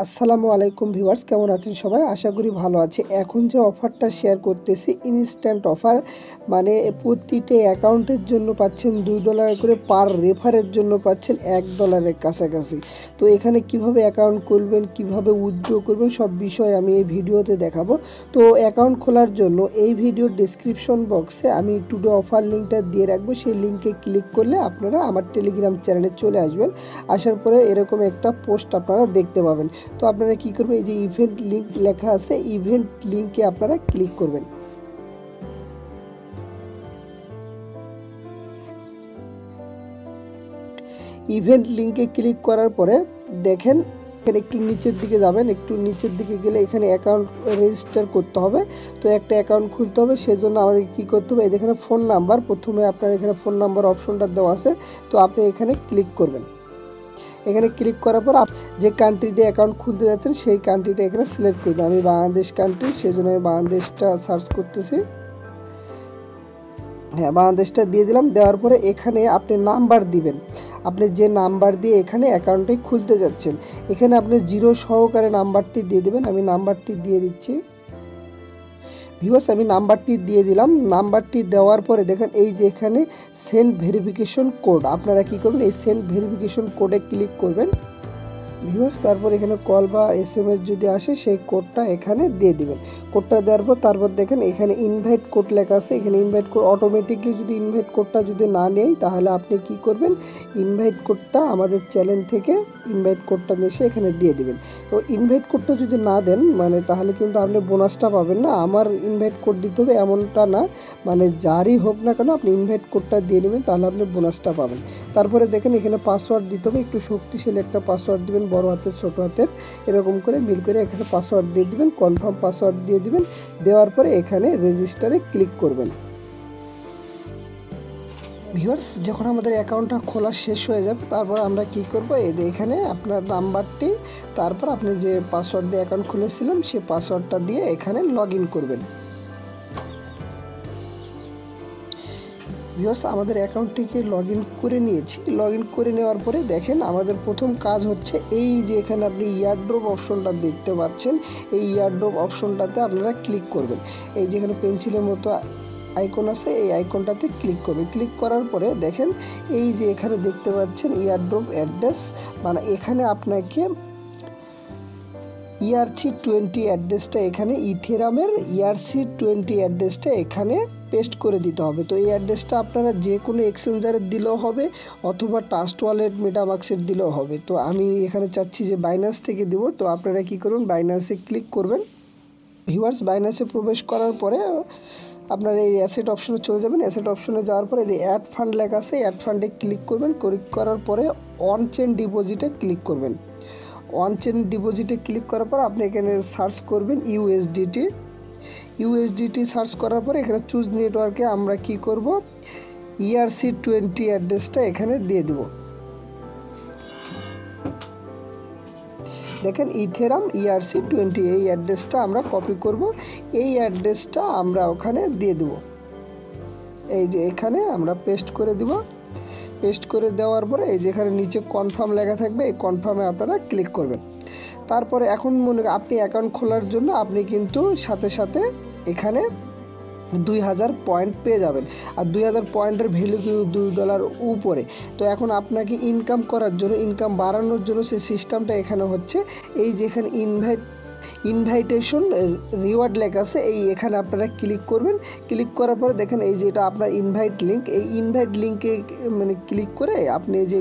আসসালামু আলাইকুম ভিউয়ার্স, কেমন আছেন সবাই? আশা করি ভালো আছে। এখন যে অফারটা শেয়ার করতেছি ইনস্ট্যান্ট অফার, মানে প্রতিটা অ্যাকাউন্টের জন্য পাচ্ছেন $2 করে, পার রেফারের জন্য পাচ্ছেন $1 কাছাকাছি। তো এখানে কিভাবে অ্যাকাউন্ট খুলবেন, কিভাবে উইথড্র করবেন, সব বিষয় আমি এই ভিডিওতে দেখাবো। তো অ্যাকাউন্ট খোলার জন্য এই ভিডিওর ডেসক্রিপশন বক্সে আমি টুডে অফার লিঙ্কটা দিয়ে রাখবো। সেই লিঙ্কে ক্লিক করলে আপনারা আমার টেলিগ্রাম চ্যানেলে চলে আসবেন। আসার পরে এরকম একটা পোস্ট আপনারা দেখতে পাবেন। তো আপনারা কি করবেন, এই যে ইভেন্ট লিংক লেখা আছে, ইভেন্ট লিংকে আপনারা ক্লিক করবেন। ইভেন্ট লিংকে ক্লিক করার পরে দেখেন এখানে একটু নিচের দিকে যাবেন, একটু নিচের দিকে গেলে এখানে অ্যাকাউন্ট রেজিস্টার করতে হবে। তো একটা অ্যাকাউন্ট খুলতে হবে, সেজন্য আমাদের কি করতে হবে, এখানে ফোন নাম্বার, প্রথমে আপনার এখানে ফোন নাম্বার অপশনটা দেওয়া আছে। তো আপনি এখানে ক্লিক করবেন। এখানে ক্লিক করার পর যে কান্ট্রিতে অ্যাকাউন্ট খুলতে যাচ্ছেন সেই কান্ট্রিটা এখানে সিলেক্ট করে দেন। আমি বাংলাদেশ কান্ট্রি, সেই জন্য আমি বাংলাদেশটা সার্চ করতেছি। হ্যাঁ, বাংলাদেশটা দিয়ে দিলাম। দেওয়ার পরে এখানে আপনি নাম্বার দিবেন। আপনি যে নাম্বার দিয়ে এখানে অ্যাকাউন্টে খুলতে যাচ্ছেন, এখানে আপনি 0 সহকারে নাম্বারটি দিয়ে দেবেন। আমি নাম্বারটি দিয়ে দিচ্ছি। ভিউয়ার্স, আমি নাম্বারটি দিয়ে দিলাম। নাম্বারটি দেওয়ার পরে দেখেন এই যে এখানে সেন্ড ভেরিফিকেশন কোড, আপনারা কি করবেন, এই সেন্ড ভেরিফিকেশন কোডে ক্লিক করবেন। ভিউয়ার্স, তারপর এখানে কল বা SMS যদি আসে সেই কোডটা এখানে দিয়ে দিবেন। কোডটা দেওয়ার পর তারপর দেখেন এখানে ইনভাইট কোড লেখা আছে। এখানে ইনভাইট কোড অটোমেটিকলি যদি ইনভাইট কোডটা যদি না নেই, তাহলে আপনি কি করবেন, ইনভাইট কোডটা আমাদের চ্যানেল থেকে ইনভাইট কোডটা নিয়ে এসে এখানে দিয়ে দিবেন। তো ইনভাইট কোডটা যদি না দেন, মানে তাহলে কিন্তু আপনি বোনাসটা পাবেন না। আমার ইনভাইট কোড দিতে হবে এমনটা না, মানে যারই হোক না কেন আপনি ইনভাইট কোডটা দিয়ে নেবেন, তাহলে আপনি বোনাসটা পাবেন। তারপরে দেখেন এখানে পাসওয়ার্ড দিতে হবে, একটু শক্তিশালী একটা পাসওয়ার্ড দিবেন, বড় হাতের ছোট হাতের এরকম করে মিল করে এখানে পাসওয়ার্ড দিয়ে দিবেন, কনফার্ম পাসওয়ার্ড দিয়ে দিবেন। দেওয়ার পরে এখানে রেজিস্টারে ক্লিক করবেন। ভিউয়ার্স, যখন আমাদের অ্যাকাউন্টটা খোলা শেষ হয়ে যাবে, তারপর আমরা কি করব, এই যে এখানে আপনার নাম্বারটি, তারপর আপনি যে পাসওয়ার্ড দিয়ে অ্যাকাউন্ট খুলেছিলাম সেই পাসওয়ার্ডটা দিয়ে এখানে লগ ইন করবেন। ভিউয়ার্স, আমাদের অ্যাকাউন্টটিকে লগ ইন করে নিয়েছি। লগ ইন করে নেওয়ার পরে দেখেন আমাদের প্রথম কাজ হচ্ছে এই যে এখানে আপনি ইয়ারড্রপ অপশনটা দেখতে পাচ্ছেন, এই ইয়ারড্রপ অপশনটাতে আপনারা ক্লিক করবেন। এই যেখানে পেন্সিলের মতো আইকন আছে, এই আইকনটাতে ক্লিক করবেন। ক্লিক করার পরে দেখেন এই যে এখানে দেখতে পাচ্ছেন ইয়ারড্রপ অ্যাড্রেস, মানে এখানে আপনাকে ERC20 অ্যাড্রেসটা, এখানে ইথেরামের ERC20 অ্যাড্রেসটা এখানে পেস্ট করে দিতে হবে। তো এই অ্যাড্রেসটা আপনারা যে কোনো এক্সচেঞ্জারে দিলেও হবে, অথবা ট্রাস্ট ওয়ালেট, মেটামাক্সের দিলেও হবে। তো আমি এখানে চাচ্ছি যে বাইন্যান্স থেকে দিব। তো আপনারা কি করবেন, বাইন্যান্সে ক্লিক করবেন। ভিউয়ার্স, বাইন্যান্সে প্রবেশ করার পরে আপনারা এই অ্যাসেট অপশনে চলে যাবেন। অ্যাসেট অপশনে যাওয়ার পরে এই অ্যাড ফান্ড লেখা আছে, অ্যাড ফান্ডে ক্লিক করবেন। ক্লিক করার পরে অন চেইন ডিপোজিটে ক্লিক করবেন। অন চেইন ডিপোজিটে ক্লিক করার পর আপনি এখানে সার্চ করবেন ইউএসডিটি সার্চ করার পরে এখানে চুজ নেটওয়ার্কে আমরা কি করব, ERC20 অ্যাড্রেসটা এখানে দিয়ে দেব। দেখেন ইথেরাম ERC20 এই অ্যাড্রেসটা আমরা কপি করব। এই অ্যাড্রেসটা আমরা ওখানে দিয়ে দেব। এই যে এখানে আমরা পেস্ট করে দিব। পেস্ট করে দেওয়ার পরে এই যেখানে নিচে কনফার্ম লেখা থাকবে, এই কনফার্মে আপনারা ক্লিক করবেন। তারপরে এখন মনে আপনি অ্যাকাউন্ট খোলার জন্য আপনি কিন্তু সাথে সাথে এখানে 2000 পয়েন্ট পেয়ে যাবেন। আর 2000 পয়েন্টের ভ্যালু কিন্তু $2 উপরে। তো এখন আপনাকে ইনকাম করার জন্য, ইনকাম বাড়ানোর জন্য সেই সিস্টেমটা এখানে হচ্ছে এই যেখানে ইনভাইটেশন রিওয়ার্ড লেখা আছে, এই এখানে আপনারা ক্লিক করবেন। ক্লিক করার পরে দেখেন এই যে এটা আপনার ইনভাইট লিঙ্ক, এই ইনভাইট লিঙ্কে মানে ক্লিক করে আপনি এই যে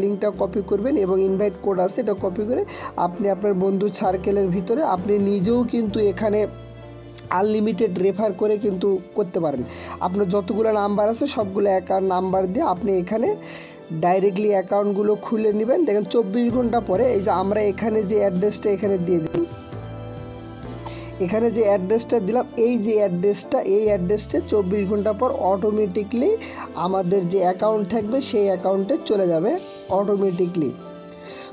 লিঙ্কটা কপি করবেন এবং ইনভাইট কোড আছে এটা কপি করে আপনি আপনার বন্ধু সার্কেলের ভিতরে আপনি নিজেও কিন্তু এখানে আনলিমিটেড রেফার করে কিন্তু করতে পারেন। আপনার যতগুলো নাম্বার আছে সবগুলো অ্যাকাউন্ট নাম্বার দিয়ে আপনি এখানে ডাইরেক্টলি অ্যাকাউন্টগুলো খুলে নেবেন। দেখেন 24 ঘন্টা পরে এই যে আমরা এখানে যে অ্যাড্রেসটা এখানে দিয়ে দিই, এখানে যে অ্যাড্রেসটা দিলাম, এই যে অ্যাড্রেসটা, এই অ্যাড্রেসটা 24 ঘন্টা পর অটোমেটিকলি আমাদের যে অ্যাকাউন্ট থাকবে সেই অ্যাকাউন্টে চলে যাবে অটোমেটিকলি।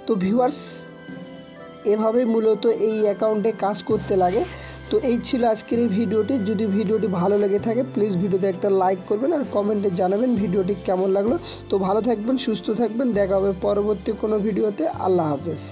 তো ভিউয়ার্স, এভাবেই মূলত এই অ্যাকাউন্টে কাজ করতে লাগে। তো এই ছিল আজকের এই ভিডিওটি। যদি ভিডিওটি ভালো লেগে থাকে প্লিজ ভিডিওতে একটা লাইক করবেন আর কমেন্টে জানাবেন ভিডিওটি কেমন লাগলো। তো ভালো থাকবেন, সুস্থ থাকবেন, দেখা হবে পরবর্তী কোনো ভিডিওতে। আল্লাহ হাফেজ।